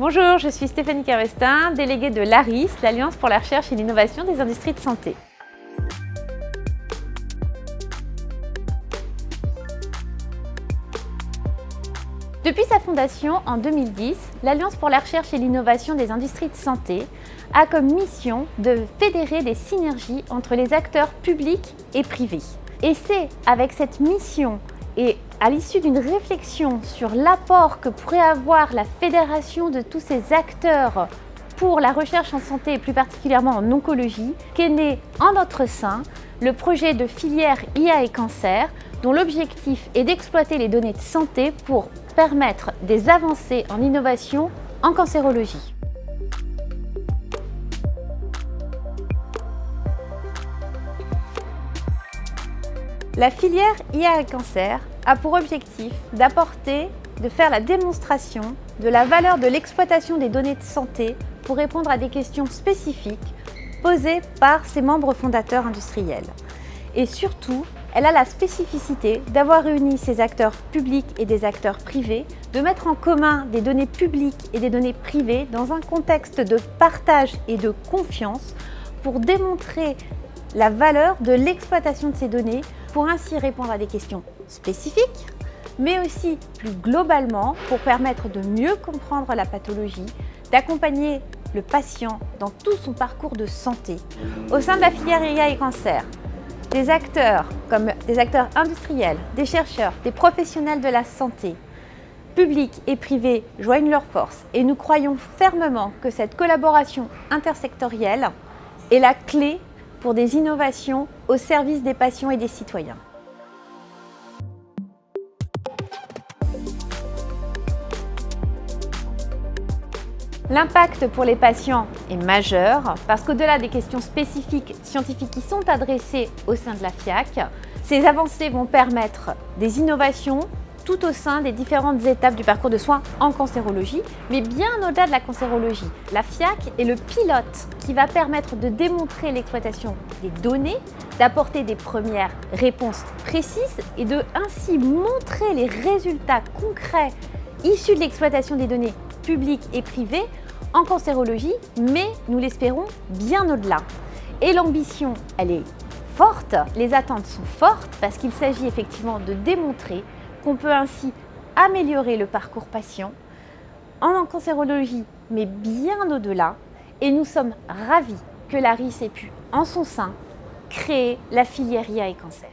Bonjour, je suis Stéphanie Carestin, déléguée de l'ARIS, l'Alliance pour la recherche et l'innovation des industries de santé. Depuis sa fondation en 2010, l'Alliance pour la recherche et l'innovation des industries de santé a comme mission de fédérer des synergies entre les acteurs publics et privés. Et c'est avec cette mission et à l'issue d'une réflexion sur l'apport que pourrait avoir la fédération de tous ces acteurs pour la recherche en santé et plus particulièrement en oncologie, qu'est né en notre sein le projet de filière IA et cancer, dont l'objectif est d'exploiter les données de santé pour permettre des avancées en innovation en cancérologie. La filière IA et cancer a pour objectif de faire la démonstration de la valeur de l'exploitation des données de santé pour répondre à des questions spécifiques posées par ses membres fondateurs industriels. Et surtout, elle a la spécificité d'avoir réuni ces acteurs publics et des acteurs privés, de mettre en commun des données publiques et des données privées dans un contexte de partage et de confiance pour démontrer la valeur de l'exploitation de ces données pour ainsi répondre à des questions spécifiques, mais aussi plus globalement pour permettre de mieux comprendre la pathologie, d'accompagner le patient dans tout son parcours de santé. Au sein de la filière IA et cancer, des acteurs comme des acteurs industriels, des chercheurs, des professionnels de la santé, publics et privés joignent leurs forces et nous croyons fermement que cette collaboration intersectorielle est la clé pour des innovations au service des patients et des citoyens. L'impact pour les patients est majeur parce qu'au-delà des questions spécifiques scientifiques qui sont adressées au sein de la FIAC, ces avancées vont permettre des innovations tout au sein des différentes étapes du parcours de soins en cancérologie, mais bien au-delà de la cancérologie. La FIAC est le pilote qui va permettre de démontrer l'exploitation des données, d'apporter des premières réponses précises et de ainsi montrer les résultats concrets issus de l'exploitation des données publiques et privées en cancérologie, mais nous l'espérons bien au-delà. Et l'ambition, elle est forte, les attentes sont fortes parce qu'il s'agit effectivement de démontrer qu'on peut ainsi améliorer le parcours patient en cancérologie, mais bien au-delà. Et nous sommes ravis que l'ARIS ait pu, en son sein, créer la filière IA et cancer.